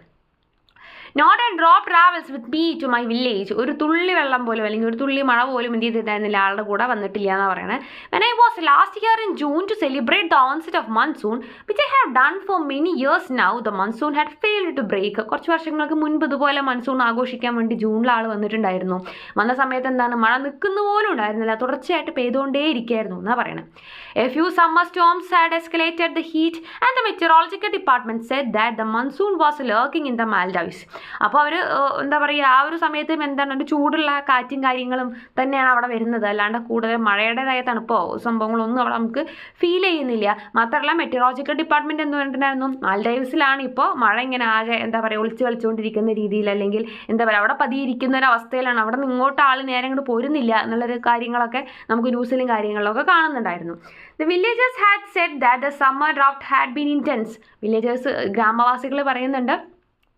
Not and drop travels with me to my village. ഒരു തുള്ളി വെള്ളം പോലും അല്ലെങ്കിൽ ഒരു തുള്ളി മഴ പോലും എന്ത് ചെയ്തിട്ടുണ്ടായിരുന്നില്ല, ആളുടെ കൂടെ വന്നിട്ടില്ല എന്നാണ് പറയുന്നത്. When I was last year in June to celebrate the onset of monsoon which I have done for many years now, the monsoon had failed to break. കുറച്ച് വർഷങ്ങൾക്ക് മുൻപ് ഇതുപോലെ മൺസൂൺ ആഘോഷിക്കാൻ വേണ്ടി ജൂണിൽ ആൾ വന്നിട്ടുണ്ടായിരുന്നു. വന്ന സമയത്ത് എന്താണ് മഴ നിൽക്കുന്ന പോലും ഉണ്ടായിരുന്നില്ല, തുടർച്ചയായിട്ട് പെയ്തുകൊണ്ടേ ഇരിക്കുകയായിരുന്നു എന്നാണ് പറയുന്നത്. A few summer storms had escalated the heat and the meteorological department said that the monsoon was lurking in the Maldives. അപ്പോൾ അവർ എന്താ പറയുക ആ ഒരു സമയത്ത് എന്താണ് ഒരു ചൂടുള്ള കാറ്റും കാര്യങ്ങളും തന്നെയാണ് അവിടെ വരുന്നത്. അല്ലാണ്ട് കൂടുതൽ മഴയുടേതായ തണുപ്പോ സംഭവങ്ങളൊന്നും അവിടെ നമുക്ക് ഫീൽ ചെയ്യുന്നില്ല. മാത്രമല്ല മെറ്റീരിയോളജിക്കൽ ഡിപ്പാർട്ട്മെൻറ്റ് എന്ന് പറഞ്ഞിട്ടുണ്ടായിരുന്നു മാൽഡൈവ്സിലാണ് ഇപ്പോൾ മഴ ഇങ്ങനെ ആകെ എന്താ പറയുക ഒളിച്ച് കളിച്ചുകൊണ്ടിരിക്കുന്ന രീതിയിൽ, അല്ലെങ്കിൽ എന്താ പറയുക അവിടെ പതിയിരിക്കുന്ന ഒരു അവസ്ഥയിലാണ്. അവിടെ നിന്ന് ഇങ്ങോട്ട് ആൾ നേരെ അങ്ങോട്ട് പോരുന്നില്ല എന്നുള്ളൊരു കാര്യങ്ങളൊക്കെ നമുക്ക് ന്യൂസിലും കാര്യങ്ങളിലൊക്കെ കാണുന്നുണ്ടായിരുന്നു. The villagers had said that the summer drought had been intense. Villagers ഗ്രാമവാസികൾ പറയുന്നുണ്ട്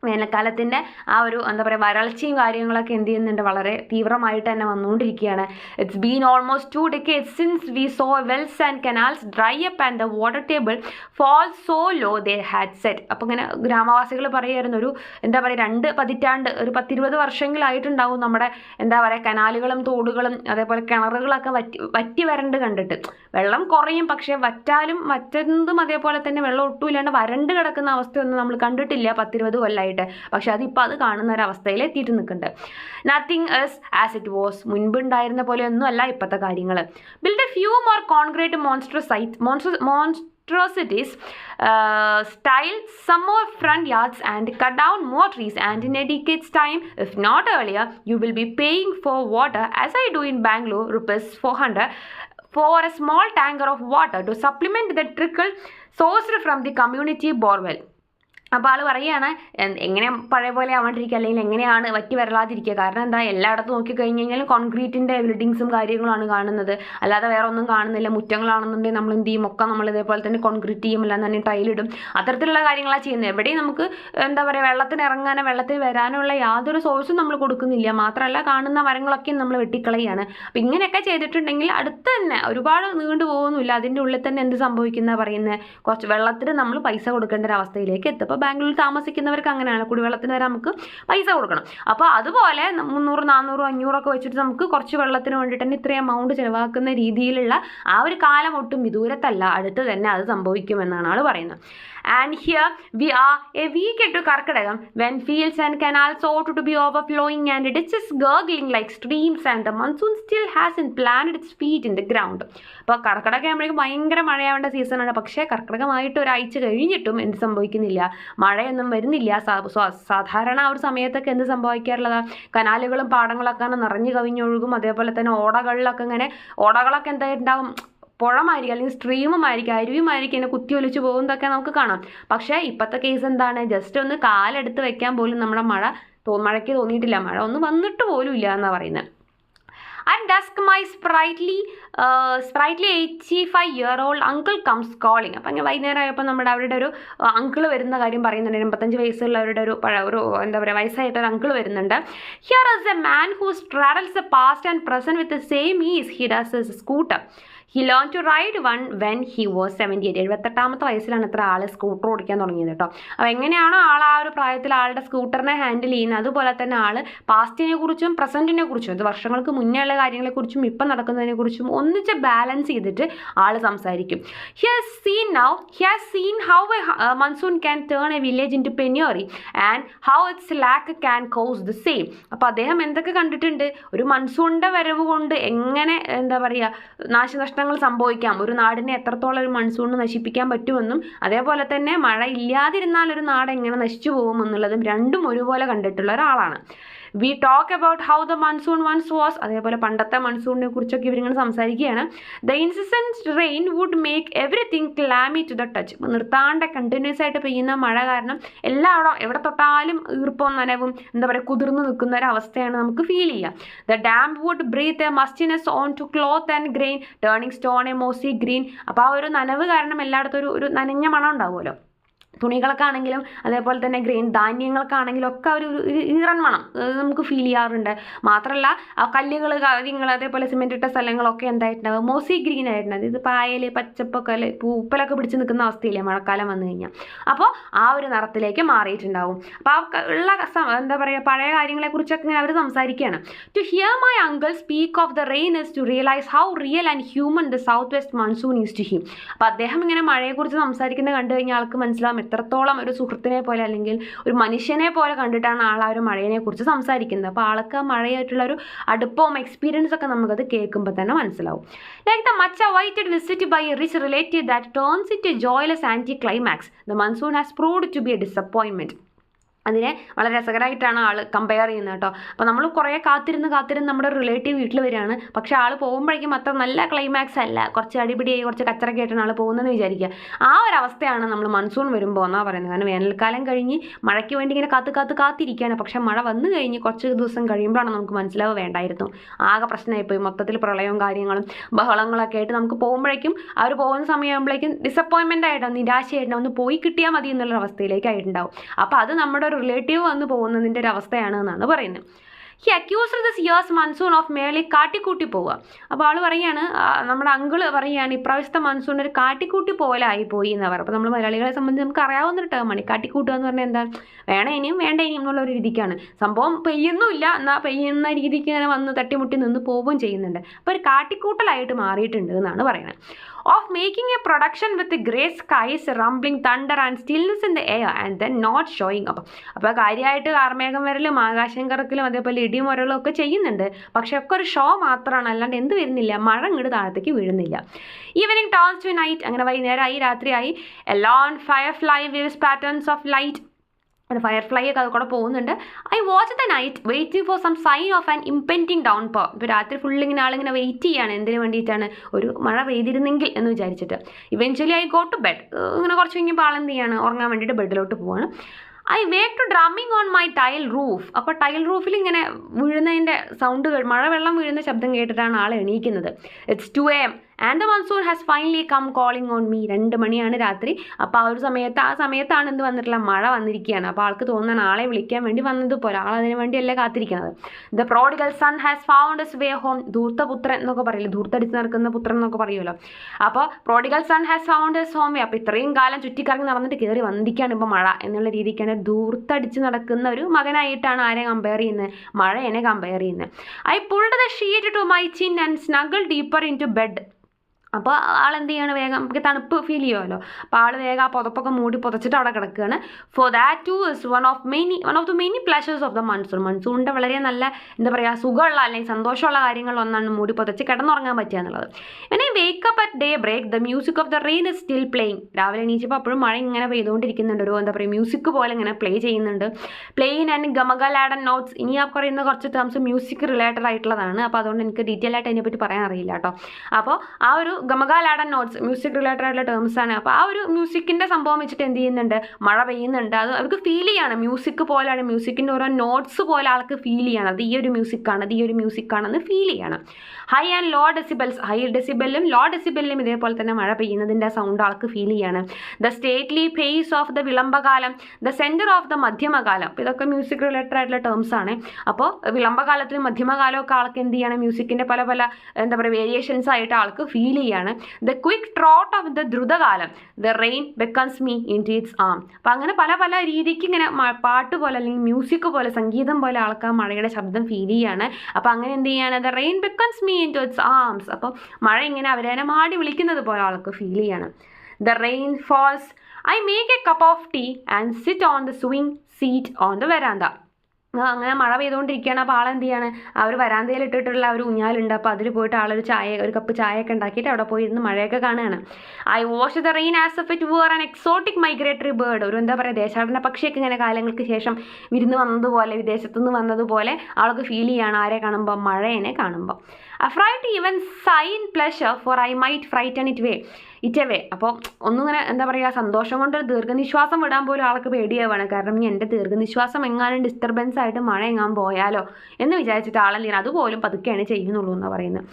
വേനൽക്കാലത്തിൻ്റെ ആ ഒരു എന്താ പറയുക വരൾച്ചയും കാര്യങ്ങളൊക്കെ എന്ത് ചെയ്യുന്നുണ്ട് വളരെ തീവ്രമായിട്ട് തന്നെ വന്നുകൊണ്ടിരിക്കുകയാണ്. It's been almost 2 decades since we saw wells and canals dry up and the water table fall so low they had set. അപ്പോൾ ഇങ്ങനെ ഗ്രാമവാസികൾ പറയുമായിരുന്നു ഒരു എന്താ പറയുക 2 പതിറ്റാണ്ട് ഒരു 10-20 വർഷങ്ങളായിട്ടുണ്ടാവും നമ്മുടെ എന്താ പറയുക കനാലുകളും തോടുകളും അതേപോലെ കിണറുകളൊക്കെ വറ്റി വരണ്ട് കണ്ടിട്ട്. വെള്ളം കുറയും, പക്ഷേ വറ്റുന്നതും അതേപോലെ തന്നെ വെള്ളം ഒട്ടും ഇല്ലാണ്ട് വരണ്ട് കിടക്കുന്ന അവസ്ഥയൊന്നും നമ്മൾ കണ്ടിട്ടില്ല 10-20 കൊല്ലമായിട്ട്. പക്ഷെ അതിപ്പോൾ അത് കാണുന്ന ഒരവസ്ഥയിൽ എത്തിയിട്ട് നിൽക്കുന്നുണ്ട്. Nothing S as it was. മുൻപ് ഉണ്ടായിരുന്ന പോലെ ഒന്നും അല്ല ഇപ്പോഴത്തെ കാര്യങ്ങൾ. Build A few more concrete monstrosities, style some more front yards and cut down more trees, and in a decade's time, if not earlier, you will be paying for water as I do in Bangalore ₹400 for a small tanker of water to supplement the trickle sourced from the community borewell. അപ്പോൾ ആൾ പറയുകയാണ് എങ്ങനെ പഴയ പോലെ ആവാണ്ടിരിക്കുക, അല്ലെങ്കിൽ എങ്ങനെയാണ് വറ്റി വരളാതിരിക്കുക. കാരണം എന്താ, എല്ലായിടത്തും നോക്കിക്കഴിഞ്ഞ് കഴിഞ്ഞാൽ കോൺക്രീറ്റിൻ്റെ ബിൽഡിങ്സും കാര്യങ്ങളാണ് കാണുന്നത്, അല്ലാതെ വേറെ ഒന്നും കാണുന്നില്ല. മുറ്റങ്ങളാണെന്നുണ്ടെങ്കിൽ നമ്മൾ എന്ത് ചെയ്യും, ഒക്കെ നമ്മൾ ഇതേപോലെ തന്നെ കോൺക്രീറ്റ് ചെയ്യും, അല്ലാതെ തന്നെ ടൈലിടും, അത്തരത്തിലുള്ള കാര്യങ്ങളാണ് ചെയ്യുന്നത്. എവിടെയും നമുക്ക് എന്താ പറയുക, വെള്ളത്തിന് ഇറങ്ങാനോ വെള്ളത്തിൽ വരാനുള്ള യാതൊരു സോഴ്സും നമ്മൾ കൊടുക്കുന്നില്ല. മാത്രമല്ല കാണുന്ന മരങ്ങളൊക്കെ നമ്മൾ വെട്ടിക്കളയാണ്. അപ്പം ഇങ്ങനെയൊക്കെ ചെയ്തിട്ടുണ്ടെങ്കിൽ അടുത്ത് തന്നെ ഒരുപാട് നീണ്ടു പോകുന്നില്ല, അതിൻ്റെ ഉള്ളിൽ തന്നെ എന്ത് സംഭവിക്കുന്ന പറയുന്നത്, കുറച്ച് വെള്ളത്തിന് നമ്മൾ പൈസ കൊടുക്കേണ്ട ഒരു അവസ്ഥയിലേക്ക് എത്തും. അപ്പോൾ ബാംഗ്ലൂരിൽ താമസിക്കുന്നവർക്ക് അങ്ങനെയാണ്, കുടിവെള്ളത്തിന് വരെ നമുക്ക് പൈസ കൊടുക്കണം. അപ്പോൾ അതുപോലെ 300, 400, 500 വെച്ചിട്ട് നമുക്ക് കുറച്ച് വെള്ളത്തിന് വേണ്ടിയിട്ട് തന്നെ ഇത്രയും എമൗണ്ട് ചിലവാക്കുന്ന രീതിയിലുള്ള ആ ഒരു കാലം ഒട്ടും വിദൂരത്തല്ല, അടുത്ത് തന്നെ അത് സംഭവിക്കുമെന്നാണ് ആൾ പറയുന്നത്. And here we are a week into Karkadagam, when fields and canals ought to be overflowing and ditches gurgling like streams, and the monsoon still hasn't planted its feet in the ground. അപ്പോൾ കർക്കിടകം ആകുമ്പോഴേക്കും ഭയങ്കര മഴയാവേണ്ട സീസണാണ്. പക്ഷേ കർക്കിടകമായിട്ട് ഒരാഴ്ച കഴിഞ്ഞിട്ടും എന്ത് സംഭവിക്കുന്നില്ല, മഴയൊന്നും വരുന്നില്ല. സാധാരണ ആ ഒരു സമയത്തൊക്കെ എന്ത് സംഭവിക്കാറുള്ളതാണ്, കനാലുകളും പാടങ്ങളൊക്കെ നിറഞ്ഞു കവിഞ്ഞൊഴുകും. അതേപോലെ തന്നെ ഓടകളിലൊക്കെ ഇങ്ങനെ, ഓടകളൊക്കെ എന്തായിട്ടുണ്ടാകും, പുഴമായിരിക്കും അല്ലെങ്കിൽ സ്ട്രീമുമായിരിക്കും, അരുവിയുമായിരിക്കും, ഇങ്ങനെ കുത്തി ഒലിച്ച് പോകുന്നതൊക്കെ നമുക്ക് കാണാം. പക്ഷേ ഇപ്പോഴത്തെ കേസ് എന്താണ്, ജസ്റ്റ് ഒന്ന് കാലെടുത്ത് വെക്കാൻ പോലും നമ്മുടെ മഴയ്ക്ക് തോന്നിയിട്ടില്ല, മഴ ഒന്നും വന്നിട്ട് പോലും ഇല്ല എന്നാണ് പറയുന്നത്. At dusk, my sprightly 85-year-old uncle comes calling. അപ്പം അങ്ങനെ വൈകുന്നേരം ആയപ്പോൾ അവരുടെ ഒരു അങ്കിൾ വരുന്ന കാര്യം പറയുന്നുണ്ട്. 85 വയസ്സുള്ളവരുടെ ഒരു എന്താ പറയുക, വയസ്സായിട്ടൊരു അങ്കിൾ വരുന്നുണ്ട്. Here is a man who straddles the past and present with the same ease he does his scooter. He learned to ride one when he was 78. 78ാമത്തെ വയസ്സിലാണ് ഇത്ര ആൾ സ്കൂട്ടർ ഓടിക്കാൻ തുടങ്ങിയത് കേട്ടോ. അപ്പോൾ എങ്ങനെയാണോ ആൾ ആ ഒരു പ്രായത്തിൽ ആളുടെ സ്കൂട്ടറിനെ ഹാൻഡിൽ ചെയ്യുന്നത്, അതുപോലെ തന്നെ ആൾ പാസ്റ്റിനെ കുറിച്ചും പ്രസൻറ്റിനെ കുറിച്ചും, ഇത് വർഷങ്ങൾക്ക് മുന്നേ ഉള്ള കാര്യങ്ങളെക്കുറിച്ചും ഇപ്പം നടക്കുന്നതിനെക്കുറിച്ചും ഒന്നിച്ച് ബാലൻസ് ചെയ്തിട്ട് ആൾ സംസാരിക്കും. He has seen how a monsoon can turn a village into penury and how its lack can cause the same. അപ്പോൾ അദ്ദേഹം എന്തൊക്കെ കണ്ടിട്ടുണ്ട്, ഒരു മൺസൂണിൻ്റെ വരവ് കൊണ്ട് എങ്ങനെ എന്താ പറയുക നാശനഷ്ടങ്ങൾ സംഭവിക്കാം, ഒരു നാടിനെ എത്രത്തോളം ഒരു മൺസൂണിന് നശിപ്പിക്കാൻ പറ്റുമെന്നും, അതേപോലെ തന്നെ മഴ ഇല്ലാതിരുന്നാൽ ഒരു നാട് എങ്ങനെ നശിച്ചു പോകുമെന്നുള്ളതും രണ്ടും ഒരുപോലെ കണ്ടിട്ടുള്ള ഒരാളാണ്. We talk about how the monsoon once was. അതേപോലെ പണ്ടത്തെ മൺസൂണിനെ കുറിച്ചൊക്കെ ഇവരിങ്ങനെ സംസാരിക്കുകയാണ്. The insistent rain would make everything clammy to the touch. നിർത്താണ്ട് കണ്ടിന്യൂസ് ആയിട്ട് പെയ്യുന്ന മഴ കാരണം എല്ലായിടം എവിടെ തൊട്ടാലും ഈർപ്പവും നനവും എന്താ പറയുക കുതിർന്നു നിൽക്കുന്ന ഒരു അവസ്ഥയാണ് നമുക്ക് ഫീൽ ചെയ്യുക. The damp would breathe a mustiness on to cloth and grain turning stone a mossy green. അപ്പോൾ ആ ഒരു നനവ് കാരണം എല്ലായിടത്തും ഒരു നനഞ്ഞ മണം ഉണ്ടാവുമല്ലോ. തുണികൾക്കാണെങ്കിലും അതേപോലെ തന്നെ ധാന്യങ്ങൾക്കാണെങ്കിലും ഒക്കെ ഒരു ഈറൻ മണം നമുക്ക് ഫീൽ ചെയ്യാറുണ്ട്. മാത്രമല്ല ആ കല്ലുകൾ കാര്യങ്ങൾ അതേപോലെ സിമെൻ്റ് ഇട്ട സ്ഥലങ്ങളൊക്കെ എന്തായിട്ടുണ്ടാവും, മോസി ഗ്രീൻ ആയിട്ടുണ്ട്. ഇത് പായൽ പച്ചപ്പൊക്കെ പൂപ്പലൊക്കെ പിടിച്ച് നിൽക്കുന്ന അവസ്ഥയില്ലേ മഴക്കാലം വന്നു കഴിഞ്ഞാൽ. അപ്പോൾ ആ ഒരു നിറത്തിലേക്ക് മാറിയിട്ടുണ്ടാവും. അപ്പോൾ ആ ഉള്ള എന്താ പറയുക പഴയ കാര്യങ്ങളെക്കുറിച്ചൊക്കെ ഇങ്ങനെ അവർ സംസാരിക്കുകയാണ്. To hear my uncle speak of the rain is to realise how real and human the south west monsoon is to him. അപ്പോൾ അദ്ദേഹം ഇങ്ങനെ മഴയെക്കുറിച്ച് സംസാരിക്കുന്നത് കണ്ടു കഴിഞ്ഞാൽ ആൾക്ക് മനസ്സിലാവും എത്രത്തോളം ഒരു സുഹൃത്തിനെ പോലെ അല്ലെങ്കിൽ ഒരു മനുഷ്യനെ പോലെ കണ്ടിട്ടാണ് ആൾ ആ ഒരു മഴയെ കുറിച്ച് സംസാരിക്കുന്നത്. അപ്പോൾ ആൾക്ക് ആ മഴയായിട്ടുള്ള ഒരു അടുപ്പവും എക്സ്പീരിയൻസ് ഒക്കെ നമുക്കത് കേൾക്കുമ്പോൾ തന്നെ മനസ്സിലാവും. Like the much awaited visit by a rich relative that turns it a joyless anticlimax. The monsoon has proved to be a disappointment. അതിനെ വളരെ രസകരമായിട്ടാണ് ആൾ കമ്പയർ ചെയ്യുന്നത് കേട്ടോ. അപ്പോൾ നമ്മൾ കുറേ കാത്തിരുന്ന് നമ്മുടെ റിലേറ്റീവ് വീട്ടിൽ വരികയാണ്, പക്ഷേ ആൾ പോകുമ്പോഴേക്കും അത്ര നല്ല ക്ലൈമാക്സ് അല്ല, കുറച്ച് അടിപിടിയായി കുറച്ച് കച്ചറൊക്കെ ആയിട്ടാണ് ആൾ പോകുന്നതെന്ന് വിചാരിക്കുക. ആ ഒരു അവസ്ഥയാണ് നമ്മൾ മൺസൂൺ വരുമ്പോൾ എന്നാണ് പറയുന്നത്. കാരണം വേനൽക്കാലം കഴിഞ്ഞ് മഴയ്ക്ക് വേണ്ടി ഇങ്ങനെ കാത്തിരിക്കുകയാണ്, പക്ഷേ മഴ വന്നു കഴിഞ്ഞ് കുറച്ച് ദിവസം കഴിയുമ്പോഴാണ് നമുക്ക് മനസ്സിലാവുക വേണ്ടായിരുന്നു, ആകെ പ്രശ്നമായിപ്പോയി, മൊത്തത്തിൽ പ്രളയവും കാര്യങ്ങളും ബഹളങ്ങളൊക്കെ ആയിട്ട് നമുക്ക് പോകുമ്പോഴേക്കും ആ ഒരു പോകുന്ന സമയമാകുമ്പോഴേക്കും ഡിസപ്പോയിൻമെൻ്റ് ആയിട്ടാണ്, നിരാശയായിട്ടാണ്, ഒന്ന് പോയി കിട്ടിയാൽ മതി എന്നുള്ള അവസ്ഥയിലേക്കായിട്ടുണ്ടാവും. അപ്പോൾ അത് നമ്മുടെ റിലേറ്റീവ് വന്ന് പോകുന്നതിൻ്റെ ഒരു അവസ്ഥയാണ് എന്നാണ് പറയുന്നത്. He accused this year's monsoon of മേളി കാട്ടിക്കൂട്ടി പോവുക. അപ്പോൾ ആൾ പറയുകയാണ്, നമ്മുടെ അങ്കിള് പറയുകയാണ് ഇപ്രാവശ്യത്തെ മൺസൂൺ ഒരു കാട്ടിക്കൂട്ടി പോലെ ആയിപ്പോയി എന്ന് പറയുക. അപ്പോൾ നമ്മൾ മലയാളികളെ സംബന്ധിച്ച് നമുക്ക് അറിയാവുന്നൊരു ടേമാണ് കാട്ടിക്കൂട്ടുക എന്ന് പറഞ്ഞാൽ എന്താണ്, വേണ്ട ഇനിയും എന്നുള്ള ഒരു രീതിക്കാണ്. സംഭവം പെയ്യുന്നുമില്ല, എന്നാൽ പെയ്യുന്ന രീതിക്ക് ഇങ്ങനെ വന്ന് തട്ടിമുട്ടി നിന്ന് പോവുകയും ചെയ്യുന്നുണ്ട്. അപ്പോൾ ഒരു കാട്ടിക്കൂട്ടലായിട്ട് മാറിയിട്ടുണ്ട് എന്നാണ് പറയുന്നത്. Of making a production with the grey skies, rumbling thunder and stillness in the air and then not showing up. അപ്പോൾ കാര്യമായിട്ട് കാർമേഘം വരലും ആകാശം കറക്കലും അതേപോലെ ഇടിയും ഒരലും ഒക്കെ ചെയ്യുന്നുണ്ട്, പക്ഷെ ഒക്കെ ഒരു ഷോ മാത്രമാണ്, അല്ലാണ്ട് എന്ത് വരുന്നില്ല, മഴ ഇങ്ങോട്ട് താഴത്തേക്ക് വീഴുന്നില്ല. Evening turns to night. അങ്ങനെ വൈകുന്നേരമായി, രാത്രിയായി. A lone firefly weaves patterns of light firefly ഒക്കെ അത് കൂടെ പോകുന്നുണ്ട്. I watch the night waiting for some sign of an impending downpour. ഇപ്പോൾ രാത്രി ഫുള്ളിങ്ങനെ ആളിങ്ങനെ വെയിറ്റ് ചെയ്യാണ് എന്തിനു വേണ്ടിയിട്ടാണ്, ഒരു മഴ പെയ്തിരുന്നെങ്കിൽ എന്ന് വിചാരിച്ചിട്ട്. Eventually I go to bed. ഇങ്ങനെ കുറച്ച് കഴിഞ്ഞപ്പോൾ ആളെന്ത് ചെയ്യാണ്, ഉറങ്ങാൻ വേണ്ടിയിട്ട് ബെഡിലോട്ട് പോവാണ്. I wake to drumming on my tile roof. അപ്പോൾ ടൈൽ റൂഫിൽ ഇങ്ങനെ വീഴുന്നതിൻ്റെ സൗണ്ടുകൾ, മഴവെള്ളം വീഴുന്ന ശബ്ദം കേട്ടിട്ടാണ് ആൾ എണീക്കുന്നത്. It's 2 AM and the monsoon has finally come calling on me. 2 മണിയാണ് രാത്രി. അപ്പോൾ ആ സമയത്താണ് എന്ത് വന്നിട്ടുള്ള, മഴ വന്നിരിക്കുകയാണ്. അപ്പോൾ ആൾക്ക് തോന്നുന്ന ആളെ വിളിക്കാൻ വേണ്ടി വന്നതുപോലെ, ആൾ അതിന് വേണ്ടിയല്ലേ കാത്തിരിക്കുന്നത്. The prodigal son has found his way home. ധൂർത്തപുത്രൻ എന്നൊക്കെ പറയില്ല, ധൂർത്തടിച്ച് നടക്കുന്ന പുത്രൻ എന്നൊക്കെ പറയുമല്ലോ. അപ്പോൾ prodigal son has found his home way. അപ്പോൾ ഇത്രയും കാലം ചുറ്റിക്കറങ്ങി നടന്നിട്ട് കയറി വന്നിരിക്കുകയാണ് ഇപ്പോൾ മഴ എന്നുള്ള രീതിക്കാണ്. ധൂർത്തടിച്ച് നടക്കുന്ന ഒരു മകനായിട്ടാണ് ആരെ കമ്പയർ ചെയ്യുന്നത്, മഴയെ കമ്പയർ ചെയ്യുന്നത്. I pulled the sheet to my chin and snuggle deeper into bed. അപ്പോൾ ആളെന്ത് ചെയ്യണം, വേഗം നമുക്ക് തണുപ്പ് ഫീൽ ചെയ്യുമല്ലോ. അപ്പോൾ ആൾ വേഗം ആ പുതപ്പൊക്കെ മൂടി പുതച്ചിട്ട് അവിടെ കിടക്കുകയാണ്. For that too is one of the many pleasures of the monsoon. മൺസൂണിൻ്റെ വളരെ നല്ല എന്താ പറയുക, സുഖമുള്ള അല്ലെങ്കിൽ സന്തോഷമുള്ള കാര്യങ്ങളൊന്നാണ് മൂടി പുതച്ച് കിടന്നുറങ്ങാൻ പറ്റുക എന്നുള്ളത്. പിന്നെ wake up at daybreak the music of the rain is still playing. രാവിലെ എണീച്ചപ്പോൾ അപ്പോഴും മഴ ഇങ്ങനെ പെയ്തുകൊണ്ടിരിക്കുന്നുണ്ട്. ഒരു എന്താ പറയുക, മ്യൂസിക് പോലെ ഇങ്ങനെ പ്ലേ ചെയ്യുന്നുണ്ട്. പ്ലെയിൻ ആൻഡ് ഗമഗലാഡൻ നോട്ട്സ്. ഇനി ആ പറയുന്ന കുറച്ച് ടേംസ് മ്യൂസിക് റിലേറ്റഡ് ആയിട്ടുള്ളതാണ്. അപ്പോൾ അതുകൊണ്ട് എനിക്ക് ഡീറ്റെയിൽ ആയിട്ട് അതിനെപ്പറ്റി പറയാൻ അറിയില്ല കേട്ടോ. അപ്പോൾ ആ ഒരു ഗമഗലാഡൻ നോട്ട്സ് മ്യൂസിക് റിലേറ്റഡ് ആയിട്ടുള്ള ടേംസ് ആണ്. അപ്പോൾ ആ ഒരു മ്യൂസിക്കിൻ്റെ സംഭവം വെച്ചിട്ട് എന്ത് ചെയ്യുന്നുണ്ട്, മഴ പെയ്യുന്നുണ്ട്. അത് അവർക്ക് ഫീൽ ചെയ്യാണ്, മ്യൂസിക് പോലെയാണ്, മ്യൂസിക്കിൻ്റെ ഓരോ നോട്ട്സ് പോലെ ആൾക്ക് ഫീൽ ചെയ്യണം. അത് ഈ ഒരു മ്യൂസിക്കാണെന്ന് ഫീൽ ചെയ്യണം. High and low decibels. High ഡെസിബിളിലും ലോ ഡെസിബിളിലും ഇതേപോലെ തന്നെ മഴ പെയ്യുന്നതിൻ്റെ സൗണ്ട് ആൾക്ക് ഫീൽ ചെയ്യാണ്. The stately pace of the vilambakalam, the centre of the madhyamakalam. അപ്പോൾ ഇതൊക്കെ മ്യൂസിക് റിലേറ്റഡ് ആയിട്ടുള്ള ടേംസ് ആണ്. അപ്പോൾ വിളംബകാലത്തിലും മധ്യമകാലമൊക്കെ ആൾക്ക് എന്ത് ചെയ്യണം, മ്യൂസിക്കിൻ്റെ പല എന്താ പറയുക വേരിയേഷൻസ് ആയിട്ട് ആൾക്ക് ഫീൽ ചെയ്യാണ്. The quick trot of the drutakalam, the rain beckons me into its arm. അപ്പം അങ്ങനെ പല രീതിക്ക് ഇങ്ങനെ പാട്ട് പോലെ അല്ലെങ്കിൽ മ്യൂസിക് പോലെ, സംഗീതം പോലെ ആൾക്ക് ആ മഴയുടെ ശബ്ദം ഫീൽ ചെയ്യാണ്. അപ്പോൾ അങ്ങനെ എന്ത് ചെയ്യാണ്, the rain beckons me into its arms. അപ്പോൾ മഴ ഇങ്ങനെ അവരെ മാടി വിളിക്കുന്നത് പോലെ ആൾക്ക് ഫീൽ ചെയ്യാണ്. The rain falls. I make a cup of tea and sit on the swing seat on the veranda. അങ്ങനെ മഴ പെയ്തുകൊണ്ടിരിക്കുകയാണ്. അപ്പോൾ ആളെന്ത് ചെയ്യാണ്, ആ ഒരു വരാന്തയിൽ ഇട്ടിട്ടുള്ള ഒരു ഊഞ്ഞാലുണ്ട്. അപ്പോൾ അതിൽ പോയിട്ട് ഒരു കപ്പ് ചായയൊക്കെ ഉണ്ടാക്കിയിട്ട് അവിടെ പോയി ഇരുന്ന് മഴയൊക്കെ കാണുകയാണ്. I watch the rain as if it were an exotic migratory bird. ഒരു എന്താ പറയുക, ദേശാടന പക്ഷിയൊക്കെ ഇങ്ങനെ കാലങ്ങൾക്ക് ശേഷം വിരുന്ന് വന്നതുപോലെ, വിദേശത്തുനിന്ന് വന്നതുപോലെ ആൾക്ക് ഫീൽ ചെയ്യാണ് ആരെ കാണുമ്പോൾ, മഴയെ കാണുമ്പോൾ. Afraid even sign pleasure for I might frighten it away. അപ്പോൾ ഒന്നിങ്ങനെ എന്താ പറയുക, സന്തോഷം കൊണ്ട് ദീർഘനിശ്വാസം വിടാൻ പോലും ആൾക്ക് പേടിയാവാണ്. കാരണം ഇനി എൻ്റെ ദീർഘനിശ്വാസം എങ്ങാനും ഡിസ്റ്റർബൻസ് ആയിട്ട് മഴ എങ്ങാൻ പോയാലോ എന്ന് വിചാരിച്ചിട്ട് ആളെന്തെങ്കിലും അതുപോലും പതുക്കെയാണ് ചെയ്യുന്നുള്ളൂ എന്ന് പറയുന്നത്.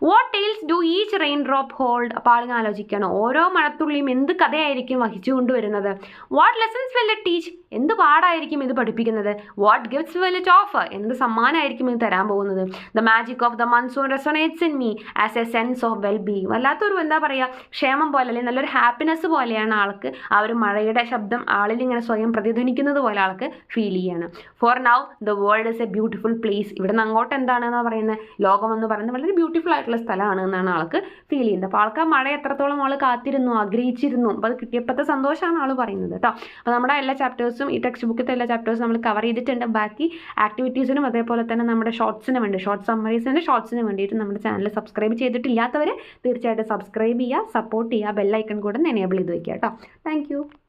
What tales do each rain drop hold. അപ്പോൾ ആളിങ്ങനെ ആലോചിക്കുകയാണ്, ഓരോ മഴത്തുള്ളിയും എന്ത് കഥയായിരിക്കും വഹിച്ചു കൊണ്ടുവരുന്നത്. What lessons will it teach. എന്ത് പാടായിരിക്കും ഇത് പഠിപ്പിക്കുന്നത്. What gifts will it offer. എന്ത് സമ്മാനമായിരിക്കും ഇത് തരാൻ പോകുന്നത്. The magic of the monsoon resonates in me as a sense of well being. വല്ലാത്തൊരു എന്താ പറയുക, ക്ഷേമം പോലെ അല്ലെങ്കിൽ നല്ലൊരു ഹാപ്പിനെസ് പോലെയാണ് ആൾക്ക് ആ ഒരു മഴയുടെ ശബ്ദം ആളിൽ ഇങ്ങനെ സ്വയം പ്രതിധ്വനിക്കുന്നത് പോലെ ആൾക്ക് ഫീൽ ചെയ്യാണ്. For now the world is A beautiful place. ഇവിടെ നിന്ന് അങ്ങോട്ട് എന്താണെന്ന് പറയുന്നത്, ലോകം എന്ന് പറയുന്നത് വളരെ ബ്യൂട്ടിഫുൾ ആയിട്ടുള്ള സ്ഥലമാണ് എന്നാണ് ആൾക്ക് ഫീൽ ചെയ്യുന്നത്. അപ്പോൾ ആൾക്ക് ആ മഴ എത്രത്തോളം ആൾ കാത്തിരുന്നു, ആഗ്രഹിച്ചിരുന്നു. അപ്പോൾ അത് കിട്ടിയപ്പോഴത്തെ സന്തോഷമാണ് ആൾ പറയുന്നത് കേട്ടോ. അപ്പോൾ നമ്മുടെ എല്ലാ ചാപ്റ്റേഴ്സും, ഈ ടെക്സ്റ്റ് ബുക്കിലത്തെ എല്ലാ ചാപ്റ്റേഴ്സും നമ്മൾ കവർ ചെയ്തിട്ടുണ്ട്. ബാക്കി ആക്ടിവിറ്റീസിനും അതേപോലെ തന്നെ നമ്മുടെ ഷോർട്സിന് വേണ്ടി, ഷോർട്ട് സമ്മറീസിൻ്റെ ഷോർട്സിന് വേണ്ടിയിട്ട് നമ്മുടെ ചാനൽ സബ്സ്ക്രൈബ് ചെയ്തിട്ടില്ലാത്തവർ തീർച്ചയായിട്ടും സബ്സ്ക്രൈബ് ചെയ്യുക, സപ്പോർട്ട് ചെയ്യുക, ബെല്ലൈക്കൺ കൂടെ എനേബിൾ ചെയ്ത് വയ്ക്കുക കേട്ടോ. താങ്ക്